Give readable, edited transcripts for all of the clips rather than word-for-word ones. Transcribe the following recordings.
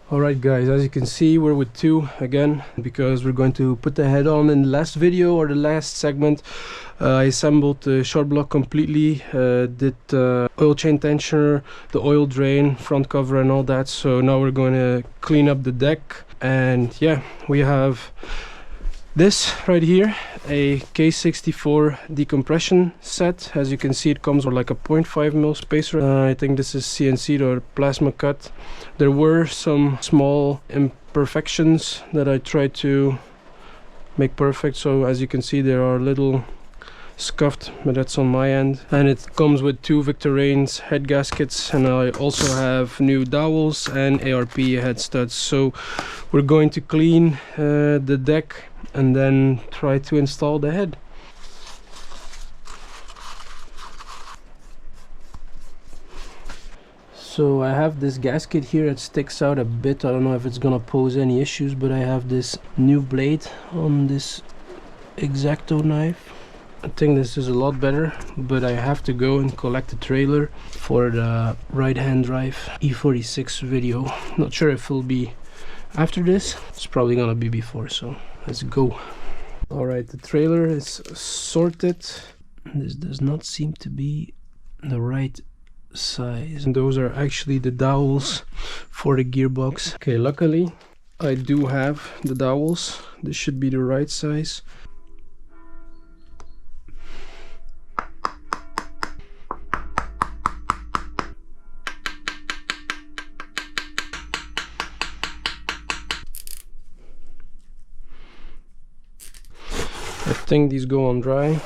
Alright guys, as you can see we're with two again because we're going to put the head on. In the last video or the last segment I assembled the short block completely, did oil chain tensioner, the oil drain, front cover and all that. So now we're going to clean up the deck, and yeah, we have this right here, a K64 decompression set. As you can see, it comes with like a 0.5mm spacer. I think this is CNC or plasma cut. There were some small imperfections that I tried to make perfect. So as you can see, there are little scuffed, but that's on my end. And it comes with two Victorines head gaskets, and I also have new dowels and ARP head studs. So we're going to clean the deck and then try to install the head. So I have this gasket here that sticks out a bit. I don't know if it's gonna pose any issues, but I have this new blade on this X-Acto knife. I think this is a lot better, but I have to go and collect the trailer for the right hand drive E46 video. Not sure if it'll be after this. It's probably gonna be before, so let's go. Alright, the trailer is sorted. This does not seem to be the right size, and those are actually the dowels for the gearbox. Okay, luckily I do have the dowels. This should be the right size. I think these go on dry.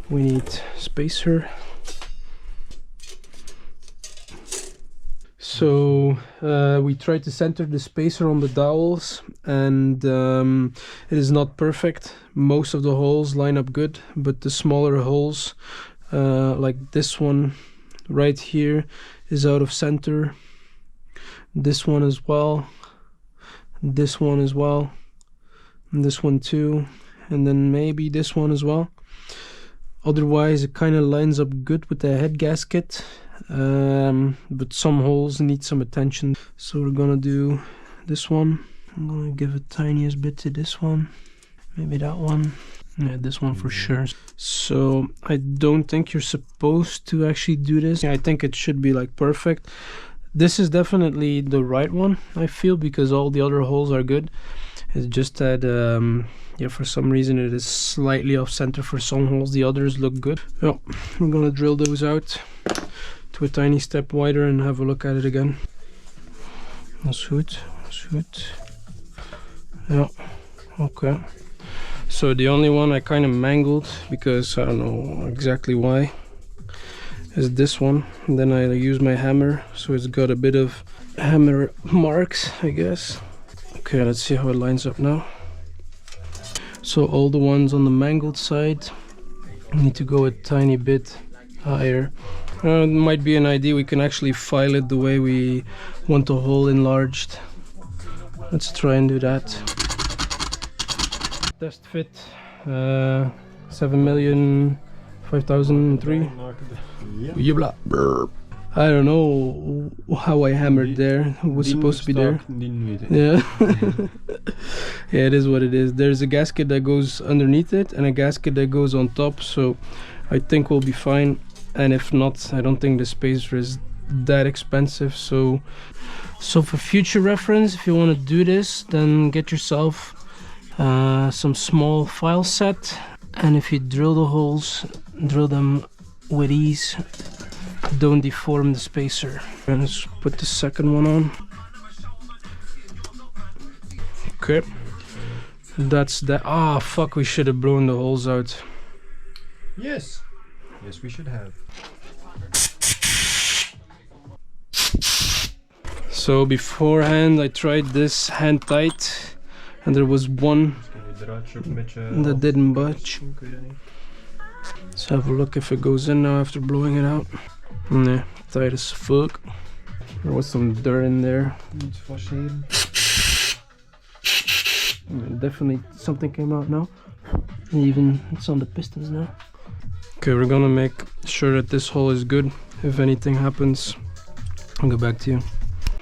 We need spacer. So we tried to center the spacer on the dowels, and it is not perfect. Most of the holes line up good, but the smaller holes, like this one right here, is out of center. This one as well. This one as well, and this one too, and then maybe this one as well. Otherwise it kind of lines up good with the head gasket, but some holes need some attention. So we're gonna do this one. I'm gonna give a tiniest bit to this one, maybe that one, yeah, this one for sure. So I don't think you're supposed to actually do this. I think it should be like perfect. This is definitely the right one, I feel, because all the other holes are good. It's just that, yeah, for some reason it is slightly off center for some holes. The others look good. Yeah, we're gonna drill those out to a tiny step wider and have a look at it again. That's good, that's good. Yeah, okay. So the only one I kind of mangled, because I don't know exactly why, is this one. And then I use my hammer, so it's got a bit of hammer marks, I guess. Okay, let's see how it lines up now. So all the ones on the mangled side need to go a tiny bit higher. It might be an idea, we can actually file it the way we want the hole enlarged. Let's try and do that. Test fit 7,005,003. I don't know how I hammered there. It was supposed to be there. Yeah. Yeah, it is what it is. There's a gasket that goes underneath it and a gasket that goes on top, so I think we'll be fine. And if not, I don't think the spacer is that expensive. So for future reference, if you want to do this, then get yourself some small file set, and if you drill the holes, drill them with ease. Don't deform the spacer. And let's put the second one on. Okay, that's that. Ah, fuck, we should have blown the holes out. Yes, we should have. So beforehand I tried this hand tight, and there was one that didn't budge. Let's have a look if it goes in now after blowing it out. Nah, tight as fuck. There was some dirt in there. Definitely something came out now. And even it's on the pistons now. Okay, we're gonna make sure that this hole is good. if anything happens, I'll go back to you.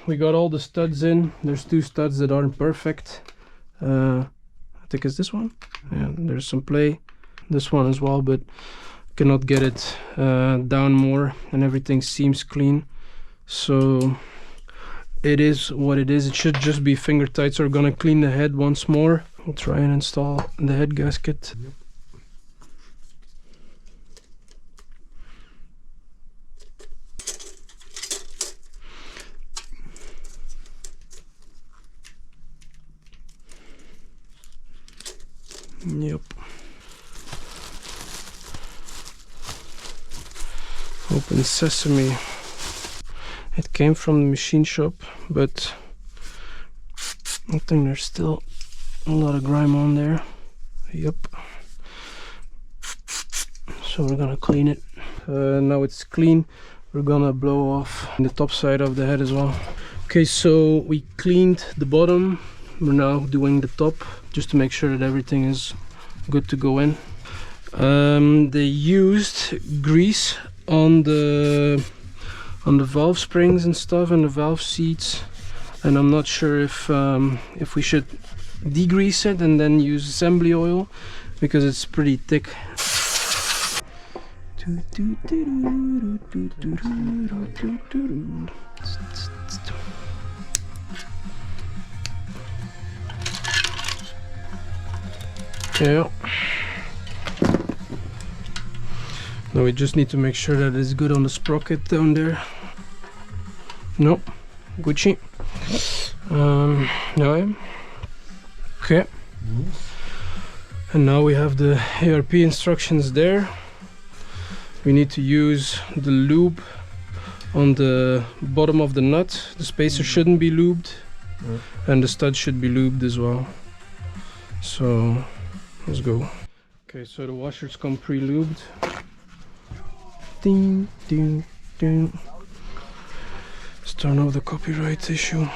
We got all the studs in. There's 2 studs that aren't perfect. I think it's this one. Yeah, there's some play. This one as well, but cannot get it down more, and everything seems clean. So it is what it is. It should just be finger tight. So we're gonna clean the head once more. We'll try and install the head gasket. Yep. Open sesame. It came from the machine shop, but I think there's still a lot of grime on there. Yep. So we're gonna clean it. Now it's clean. We're gonna blow off the top side of the head as well. Okay, so we cleaned the bottom. We're now doing the top, just to make sure that everything is good to go in. They used grease on the valve springs and stuff, and the valve seats, and I'm not sure if we should degrease it and then use assembly oil, because it's pretty thick. Yeah. Now we just need to make sure that it's good on the sprocket down there. No, Gucci. No. Okay. And now we have the ARP instructions there. We need to use the lube on the bottom of the nut. The spacer shouldn't be lubed, and the stud should be lubed as well. So let's go. Okay, so the washers come pre-lubed. Ding, ding, ding. Let's turn off the copyright issue.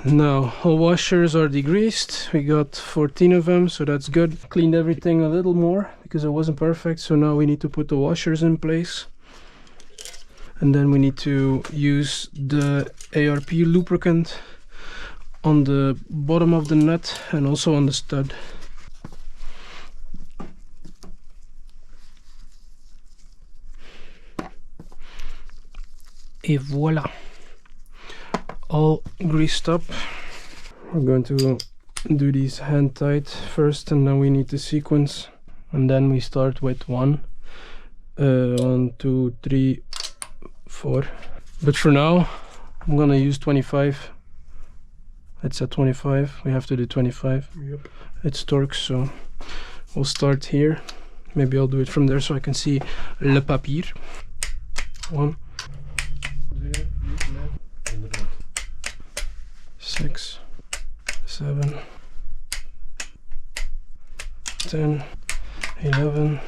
Now all washers are degreased. We got 14 of them, so that's good. Cleaned everything a little more because it wasn't perfect, so now we need to put the washers in place. And then we need to use the ARP lubricant on the bottom of the nut and also on the stud. Et voila, all greased up. We're going to do these hand tight first, and then we need the sequence, and then we start with 1, 2, 3, 4. But for now I'm gonna use 25. It's at 25. We have to do 25. Yep. It's torque, so we'll start here. Maybe I'll do it from there so I can see le papier. 1, 6, 7, 10, 11,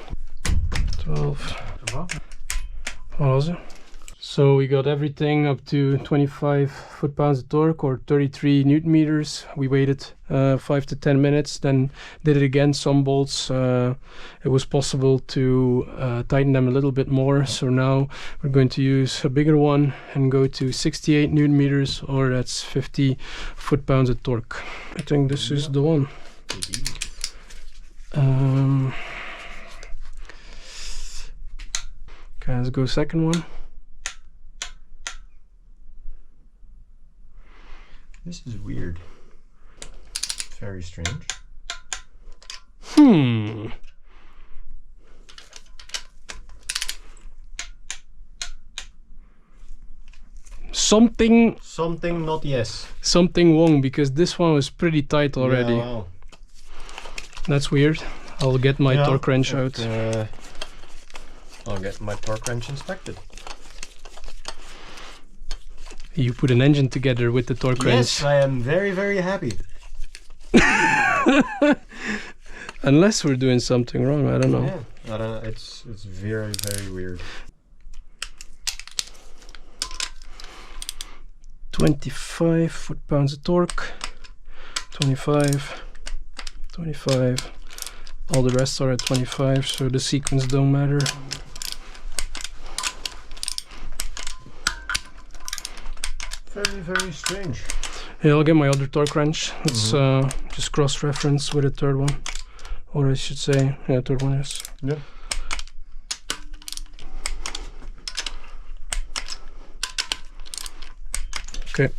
12. What was it? So we got everything up to 25 foot-pounds of torque, or 33 newton meters. We waited 5 to 10 minutes, then did it again. Some bolts, it was possible to tighten them a little bit more. So now we're going to use a bigger one and go to 68 newton meters, or that's 50 foot-pounds of torque. I think this is the one. Okay, let's go second one. This is weird. Very strange. Something not yes. Something wrong, because this one was pretty tight already. Yeah, wow. That's weird. I'll get my torque wrench out. I'll get my torque wrench inspected. You put an engine together with the torque wrench. Yes, I am very, very happy. Unless we're doing something wrong, I don't know. Yeah, I don't know. It's very, very weird. 25 foot-pounds of torque. 25. 25. All the rest are at 25, so the sequence don't matter. Very, very strange. Yeah, I'll get my other torque wrench. Let's just cross-reference with a third one. Or I should say, yeah, third one, yes. Yeah. Okay.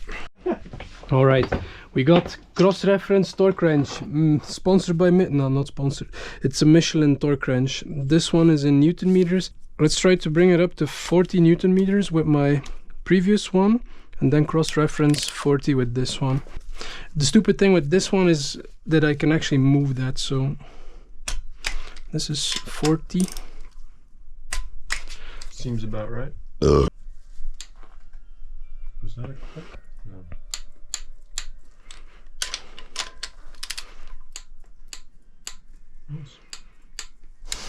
All right. We got cross-reference torque wrench, sponsored by no, not sponsored. It's a Michelin torque wrench. This one is in Newton meters. Let's try to bring it up to 40 Newton meters with my previous one, and then cross-reference 40 with this one. The stupid thing with this one is that I can actually move that. So this is 40. Seems about right. Was that a click?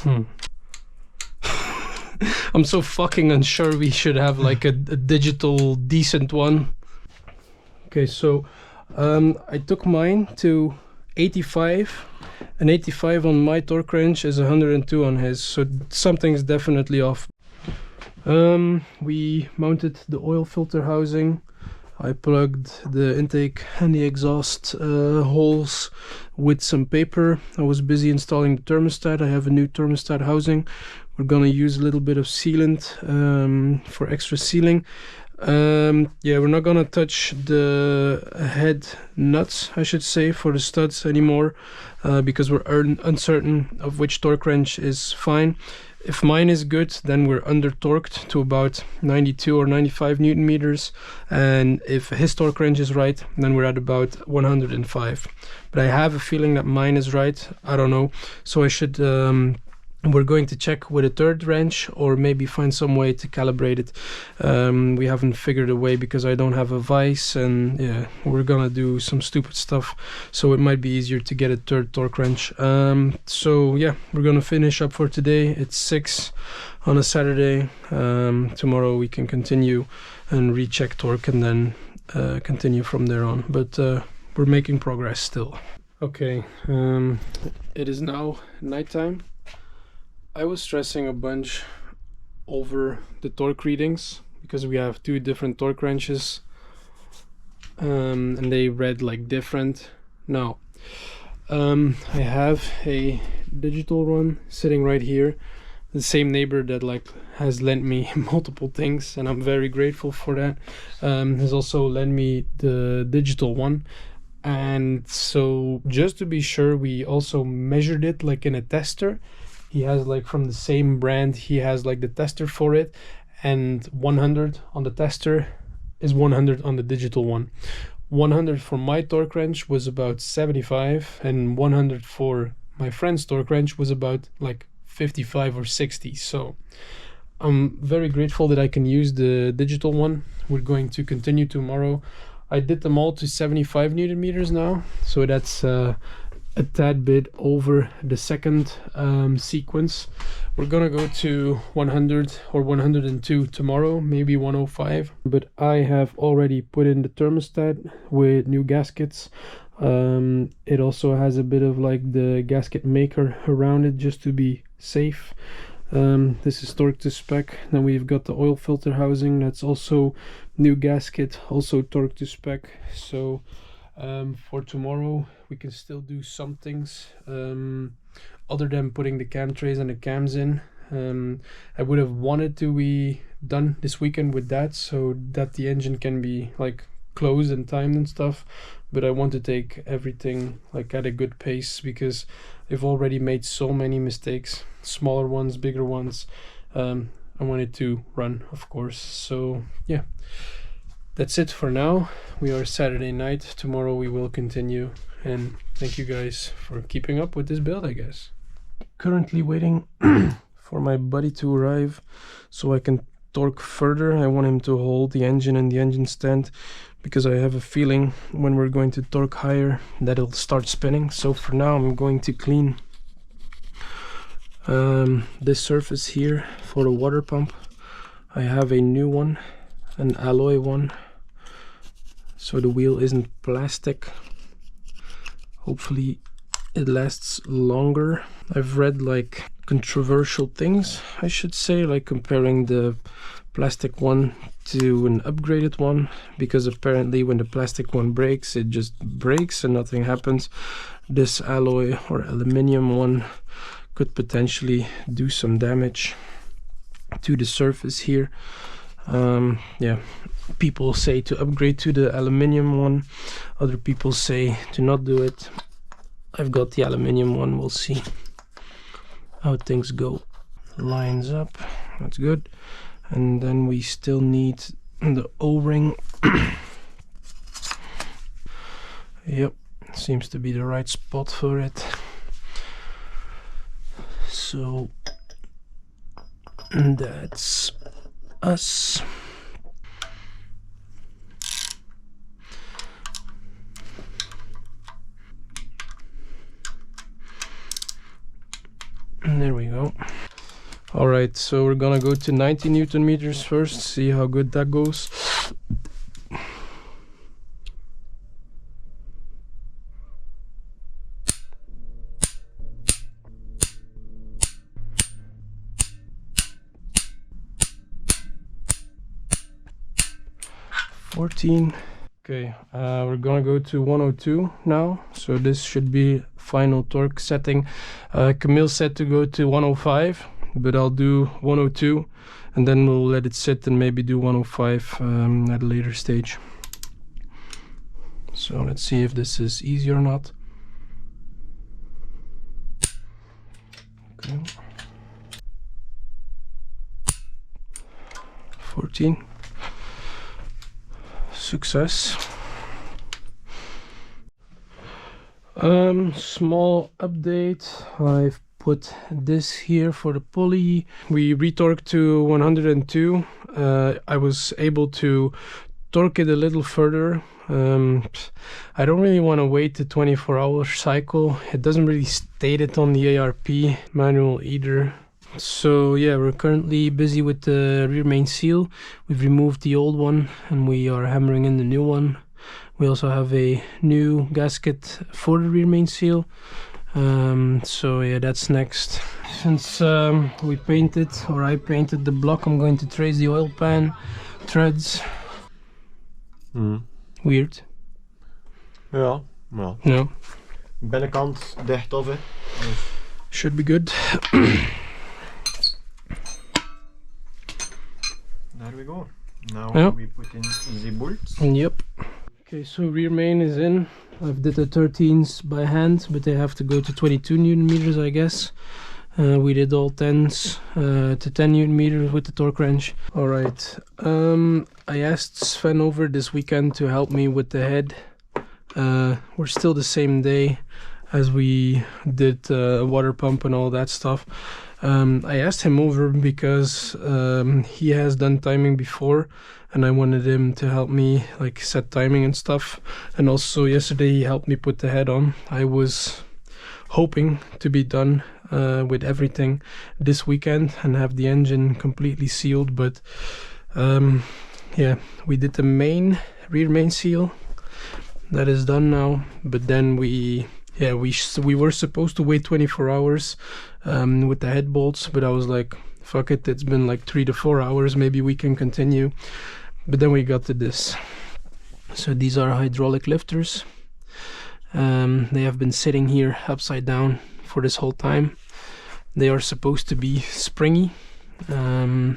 No. I'm so fucking unsure. We should have like a digital decent one. Okay, so I took mine to 85, and 85 on my torque wrench is 102 on his, so something's definitely off. We mounted the oil filter housing. I plugged the intake and the exhaust holes with some paper. I was busy installing the thermostat. I have a new thermostat housing. We're gonna use a little bit of sealant for extra sealing. Yeah, we're not gonna touch the head nuts, I should say, for the studs anymore, because we're uncertain of which torque wrench is fine. If mine is good, then we're under torqued to about 92 or 95 Newton meters, and if his torque wrench is right, then we're at about 105. But I have a feeling that mine is right. I don't know, so I should we're going to check with a third wrench, or maybe find some way to calibrate it. We haven't figured a way because I don't have a vise, and yeah, we're gonna do some stupid stuff, so it might be easier to get a third torque wrench. So yeah, we're gonna finish up for today. It's 6 on a Saturday. Tomorrow we can continue and recheck torque, and then continue from there on, but we're making progress still. Okay, it is now nighttime. I was stressing a bunch over the torque readings because we have two different torque wrenches, and they read like different. Now I have a digital one sitting right here, the same neighbor that like has lent me multiple things, and I'm very grateful for that. Has also lent me the digital one, and so just to be sure, we also measured it like in a tester. He has like from the same brand, he has like the tester for it, and 100 on the tester is 100 on the digital one. 100 for my torque wrench was about 75, and 100 for my friend's torque wrench was about like 55 or 60. So I'm very grateful that I can use the digital one. We're going to continue tomorrow. I did them all to 75 Newton meters now, so that's a tad bit over the second sequence. We're gonna go to 100 or 102 tomorrow, maybe 105, but I have already put in the thermostat with new gaskets. It also has a bit of like the gasket maker around it just to be safe. This is torque to spec. Then we've got the oil filter housing, that's also new gasket, also torque to spec. So for tomorrow we can still do some things other than putting the cam trays and the cams in. I would have wanted to be done this weekend with that, so that the engine can be like closed and timed and stuff, but I want to take everything like at a good pace because I've already made so many mistakes, smaller ones, bigger ones. I want it to run, of course. So yeah, that's it for now. We are Saturday night. Tomorrow we will continue, and thank you guys for keeping up with this build, I guess. Currently waiting for my buddy to arrive so I can torque further. I want him to hold the engine and the engine stand because I have a feeling when we're going to torque higher that it'll start spinning. So for now I'm going to clean this surface here for the water pump. I have a new one, an alloy one, so the wheel isn't plastic. Hopefully it lasts longer. I've read like controversial things, I should say, like comparing the plastic one to an upgraded one, because apparently when the plastic one breaks, it just breaks and nothing happens. This alloy or aluminium one could potentially do some damage to the surface here. Yeah, people say to upgrade to the aluminium one, other people say to not do it. I've got the aluminium one, we'll see how things go. Lines up, that's good. And then we still need the O-ring. Yep, seems to be the right spot for it. So that's us. And there we go. All right, so we're gonna go to 90 Newton meters first, see how good that goes. Okay, we're gonna go to 102 now, so this should be final torque setting. Camille said to go to 105, but I'll do 102 and then we'll let it sit and maybe do 105 at a later stage. So let's see if this is easy or not. Okay. 14. Success. Small update. I've put this here for the pulley. We retorqued to 102. I was able to torque it a little further. I don't really want to wait the 24-hour cycle. It doesn't really state it on the ARP manual either. So yeah, we're currently busy with the rear main seal. We've removed the old one and we are hammering in the new one. We also have a new gasket for the rear main seal. So yeah, that's next. Since we painted, or I painted the block, I'm going to trace the oil pan threads. Weird. Ja, well. No. Binnenkant dicht of it. Should be good. There we go. Now Yeah. we put in the bolts. Yep. Okay, so rear main is in. I've did the 13s by hand, but they have to go to 22 Newton meters, I guess. We did all 10s to 10 Newton meters with the torque wrench. All right. I asked Sven over this weekend to help me with the head. We're still the same day as we did water pump and all that stuff. I asked him over because he has done timing before and I wanted him to help me like set timing and stuff. And also yesterday he helped me put the head on. I was hoping to be done with everything this weekend and have the engine completely sealed, but yeah, we did the rear main seal. That is done now, but then we were supposed to wait 24 hours with the head bolts, but I was like, fuck it, it's been like 3 to 4 hours, maybe we can continue. But then we got to this. So these are hydraulic lifters. They have been sitting here upside down for this whole time. They are supposed to be springy. They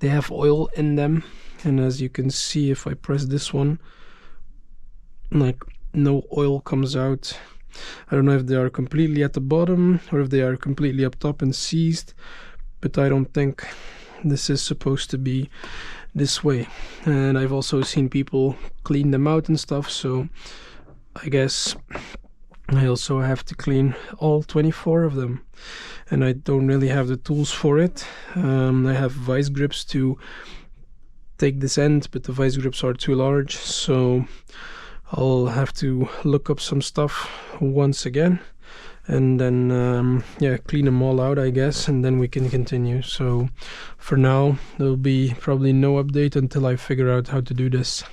have oil in them, and as you can see, if I press this one, like no oil comes out. I don't know if they are completely at the bottom or if they are completely up top and seized, but I don't think this is supposed to be this way. And I've also seen people clean them out and stuff, so I guess I also have to clean all 24 of them, and I don't really have the tools for it. I have vice grips to take this end, but the vice grips are too large, so I'll have to look up some stuff once again and then yeah, clean them all out, I guess, and then we can continue. So for now there'll be probably no update until I figure out how to do this.